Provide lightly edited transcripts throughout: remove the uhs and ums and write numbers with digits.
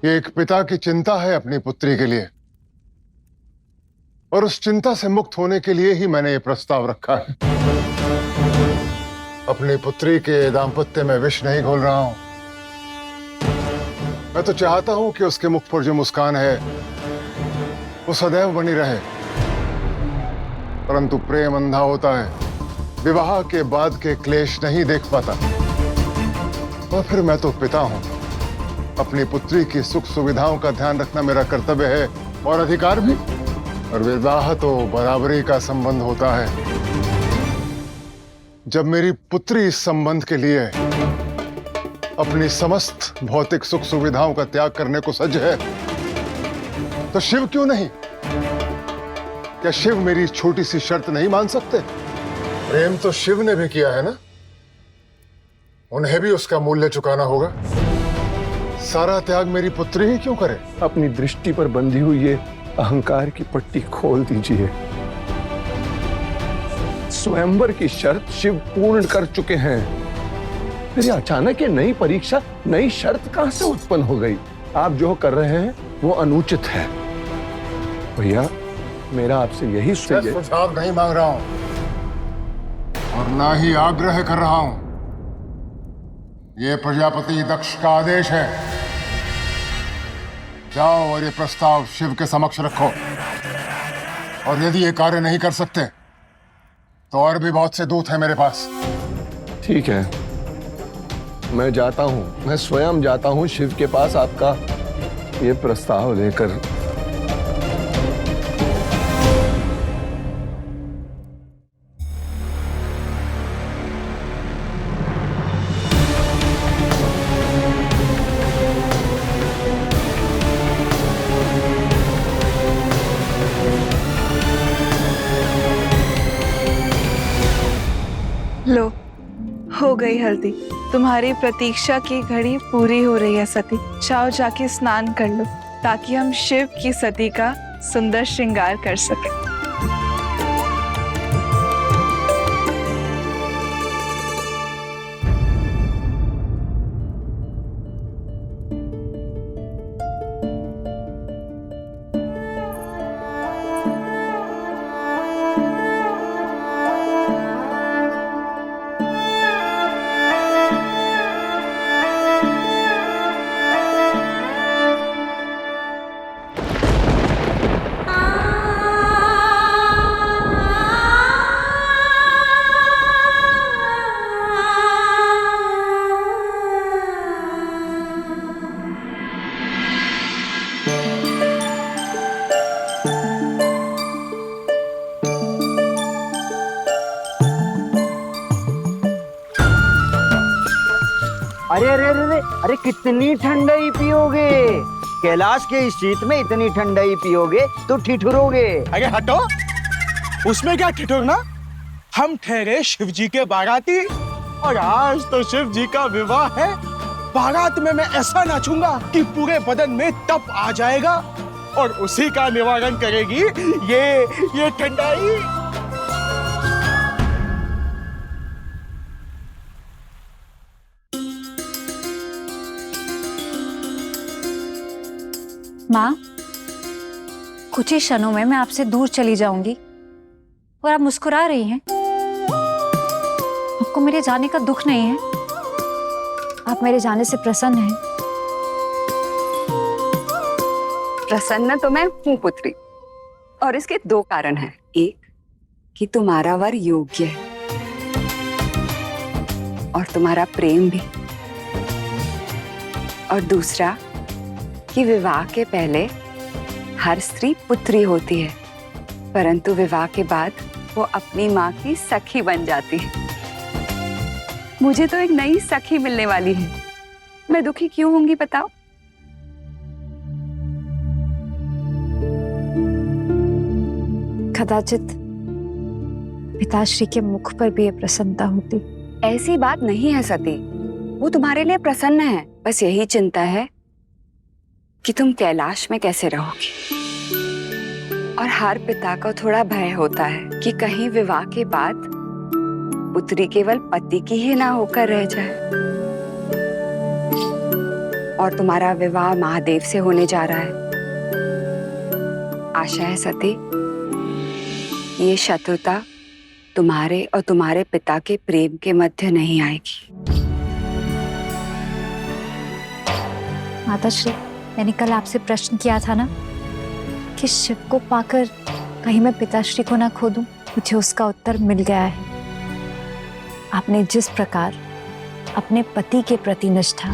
ये एक पिता की चिंता है अपनी पुत्री के लिए, और उस चिंता से मुक्त होने के लिए ही मैंने ये प्रस्ताव रखा है। अपनी पुत्री के दांपत्य में विष नहीं घोल रहा हूं। मैं तो चाहता हूं कि उसके मुख पर जो मुस्कान है वो सदैव बनी रहे, परंतु प्रेम अंधा होता है, विवाह के बाद के क्लेश नहीं देख पाता। और फिर मैं तो पिता हूं, अपनी पुत्री की सुख सुविधाओं का ध्यान रखना मेरा कर्तव्य है और अधिकार भी। और विवाह तो बराबरी का संबंध होता है। जब मेरी पुत्री इस संबंध के लिए अपनी समस्त भौतिक सुख सुविधाओं का त्याग करने को सज्ज है, तो शिव क्यों नहीं? क्या शिव मेरी छोटी सी शर्त नहीं मान सकते? प्रेम तो शिव ने भी किया है ना, उन्हें भी उसका मूल्य चुकाना होगा। सारा त्याग मेरी पुत्री ही क्यों करे? अपनी दृष्टि पर बंधी हुई ये अहंकार की पट्टी खोल दीजिए। स्वयंवर की शर्त शिव पूर्ण कर चुके हैं, फिर अचानक ये नई परीक्षा, नई शर्त कहां से उत्पन्न हो गई? आप जो कर रहे हैं वो अनुचित है। भैया, मेरा आपसे यही सुझाव नहीं मांग रहा हूं और ना ही आग्रह कर रहा हूं। ये प्रजापति दक्ष का आदेश है। जाओ और ये प्रस्ताव शिव के समक्ष रखो, और यदि ये कार्य नहीं कर सकते तो और भी बहुत से दूत हैं मेरे पास। ठीक है, मैं जाता हूं, मैं स्वयं जाता हूं शिव के पास आपका ये प्रस्ताव लेकर। लो, हो गई हल्दी। तुम्हारी प्रतीक्षा की घड़ी पूरी हो रही है सती। जाओ जाके स्नान कर लो, ताकि हम शिव की सती का सुंदर श्रृंगार कर सकें। अरे अरे अरे अरे अरे कितनी ठंडाई पियोगे? कैलाश के इस शीत में इतनी ठंडाई पियोगे तो ठिठुरोगे। अरे हटो, उसमें क्या ठिठुरना? हम ठहरे शिव जी के बाराती, और आज तो शिव जी का विवाह है। बारात में मैं ऐसा नाचूंगा कि पूरे बदन में तप आ जाएगा, और उसी का निवारण करेगी ये ठंडाई। माँ, कुछ ही क्षणों में मैं आपसे दूर चली जाऊंगी और आप मुस्कुरा रही हैं। आपको मेरे जाने का दुख नहीं है? आप मेरे जाने से प्रसन्न हैं? प्रसन्न तो मैं हूँ पुत्री, और इसके दो कारण हैं। एक कि तुम्हारा वर योग्य है, और तुम्हारा प्रेम भी। और दूसरा कि विवाह के पहले हर स्त्री पुत्री होती है, परंतु विवाह के बाद वो अपनी माँ की सखी बन जाती है। मुझे तो एक नई सखी मिलने वाली है, मैं दुखी क्यों होंगी बताओ? कदाचित पिताश्री के मुख पर भी ये प्रसन्नता होती। ऐसी बात नहीं है सती, वो तुम्हारे लिए प्रसन्न है। बस यही चिंता है कि तुम कैलाश में कैसे रहोगी। और हर पिता को थोड़ा भय होता है कि कहीं विवाह के बाद पुत्री केवल पति की ही ना होकर रह जाए। और तुम्हारा विवाह महादेव से होने जा रहा है। आशा है सती, ये शत्रुता तुम्हारे और तुम्हारे पिता के प्रेम के मध्य नहीं आएगी। माताश्री, मैंने कल आपसे प्रश्न किया था ना कि शिव को पाकर कहीं मैं पिताश्री को ना खो दूं। मुझे उसका उत्तर मिल गया है। आपने जिस प्रकार अपने पति के प्रति निष्ठा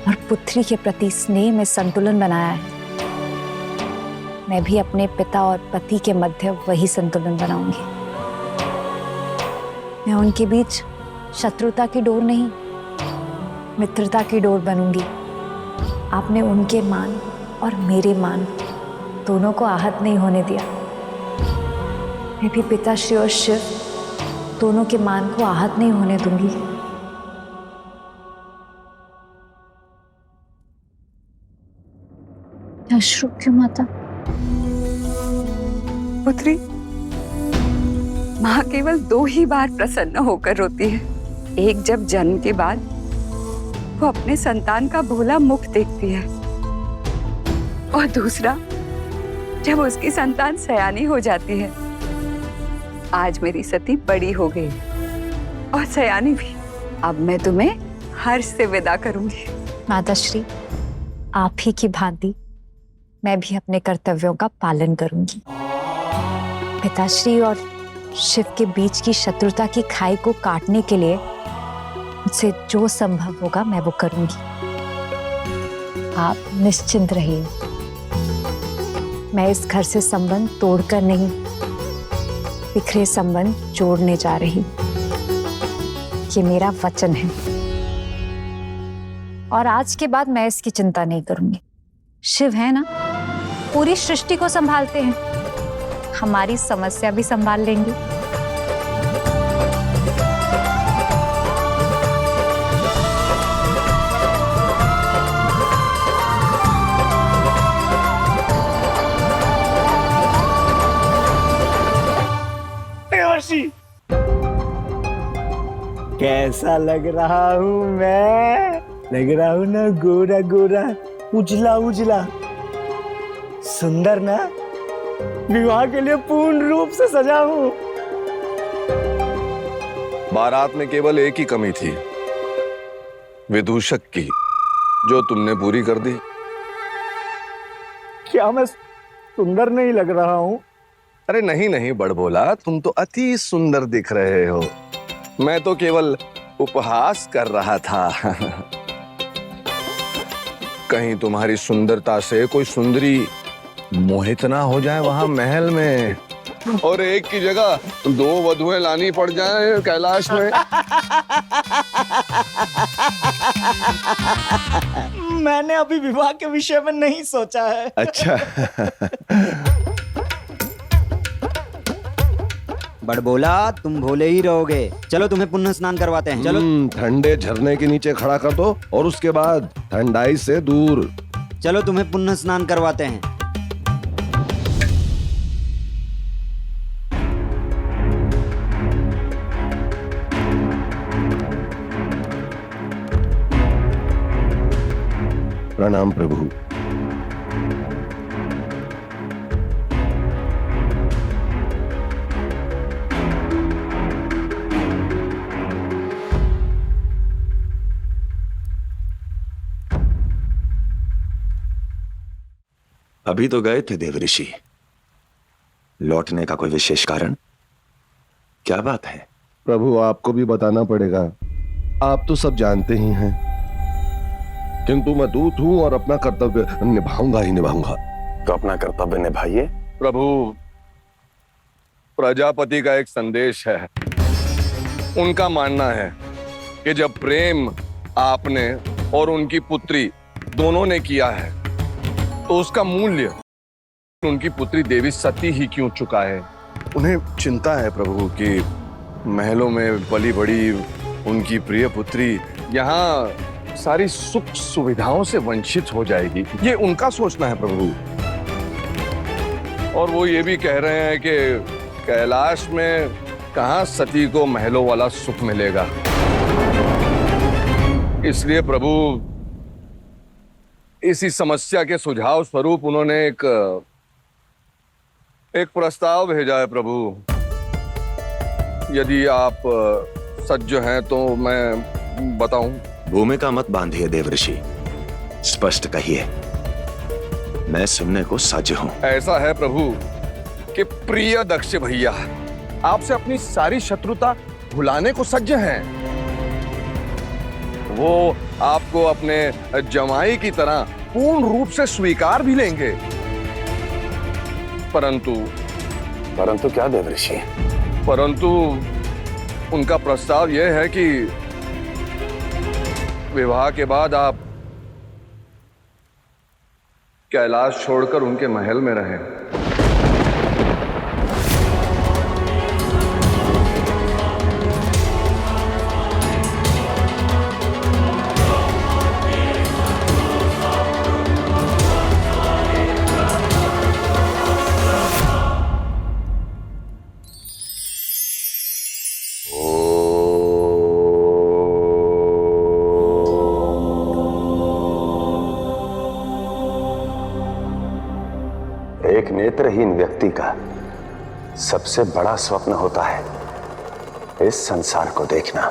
और पुत्री के प्रति स्नेह में संतुलन बनाया है, मैं भी अपने पिता और पति के मध्य वही संतुलन बनाऊंगी। मैं उनके बीच शत्रुता की डोर नहीं, मित्रता की डोर बनूंगी। आपने उनके मान और मेरे मान दोनों को आहत नहीं होने दिया। मैं भी पिताश्री और शिव दोनों के मान को आहत नहीं होने दूंगी। अश्रु क्यों माता? पुत्री, माँ केवल 2 ही बार प्रसन्न होकर रोती है। एक जब जन्म के बाद वो अपने संतान का भोला मुख देखती है, और दूसरा जब उसकी संतान सयानी हो जाती है। आज मेरी सती बड़ी हो गई और सयानी भी। अब मैं तुम्हें हर्ष से विदा करूंगी। माताश्री, आप ही की भांति मैं भी अपने कर्तव्यों का पालन करूंगी। पिताश्री और शिव के बीच की शत्रुता की खाई को काटने के लिए मुझसे जो संभव होगा मैं वो करूंगी। आप निश्चिंत रहिए। मैं इस घर से संबंध तोड़कर नहीं, बिखरे संबंध जोड़ने जा रही। ये मेरा वचन है और आज के बाद मैं इसकी चिंता नहीं करूंगी। शिव है ना, पूरी सृष्टि को संभालते हैं, हमारी समस्या भी संभाल लेंगे। कैसा लग रहा हूँ मैं? लग रहा हूँ ना गोरा गोरा, उजला उजला, सुंदर ना? विवाह के लिए पूर्ण रूप से सजा हूँ। बारात में केवल एक ही कमी थी, विदूषक की, जो तुमने पूरी कर दी। क्या मैं सुंदर नहीं लग रहा हूँ? अरे नहीं नहीं बड़बोला, तुम तो अति सुंदर दिख रहे हो। मैं तो केवल उपहास कर रहा था। कहीं तुम्हारी सुंदरता से कोई सुंदरी मोहित ना हो जाए वहां महल में, और एक की जगह 2 वधुएं लानी पड़ जाए कैलाश में। मैंने अभी विवाह के विषय में नहीं सोचा है। अच्छा। बड़बोला, तुम भोले ही रहोगे। चलो तुम्हें पुण्य स्नान करवाते हैं। चलो ठंडे झरने के नीचे खड़ा कर दो और उसके बाद ठंडाई से दूर। चलो तुम्हें पुण्य स्नान करवाते हैं। प्रणाम प्रभु। अभी तो गए थे देव ऋषि, लौटने का कोई विशेष कारण? क्या बात है? प्रभु, आपको भी बताना पड़ेगा, आप तो सब जानते ही हैं, किंतु मैं दूत हूं और अपना कर्तव्य निभाऊंगा ही निभाऊंगा। तो अपना कर्तव्य निभाइए। प्रभु, प्रजापति का एक संदेश है। उनका मानना है कि जब प्रेम आपने और उनकी पुत्री दोनों ने किया है, तो उसका मूल्य उनकी पुत्री देवी सती ही क्यों चुका है। उन्हें चिंता है प्रभु कि महलों में पली बड़ी उनकी प्रिय पुत्री यहाँ सारी सुख सुविधाओं से वंचित हो जाएगी। ये उनका सोचना है प्रभु। और वो ये भी कह रहे हैं कि कैलाश में कहां सती को महलों वाला सुख मिलेगा। इसलिए प्रभु इसी समस्या के सुझाव स्वरूप उन्होंने एक प्रस्ताव भेजा है प्रभु। यदि आप सज्ज हैं तो मैं बताऊं। भूमिका मत बांधिए देवऋषि, स्पष्ट कहिए, मैं सुनने को सज्ज हूं। ऐसा है प्रभु कि प्रिय दक्ष भैया आपसे अपनी सारी शत्रुता भुलाने को सज्ज हैं। वो आपको अपने जमाई की तरह पूर्ण रूप से स्वीकार भी लेंगे। परंतु क्या देवऋषि? परंतु उनका प्रस्ताव यह है कि विवाह के बाद आप कैलाश छोड़कर उनके महल में रहें। एक नेत्रहीन व्यक्ति का सबसे बड़ा स्वप्न होता है इस संसार को देखना,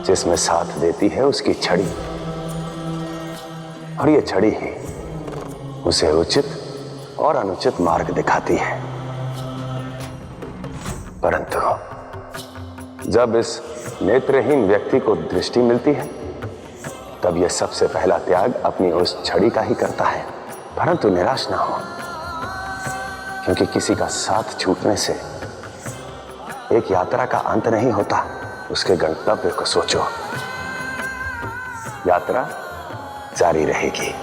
जिसमें साथ देती है उसकी छड़ी, और ये छड़ी ही उसे उचित और अनुचित मार्ग दिखाती है। परंतु जब इस नेत्रहीन व्यक्ति को दृष्टि मिलती है, तब यह सबसे पहला त्याग अपनी उस छड़ी का ही करता है। परंतु निराश ना हो, क्योंकि किसी का साथ छूटने से एक यात्रा का अंत नहीं होता। उसके गंतव्य को सोचो, यात्रा जारी रहेगी।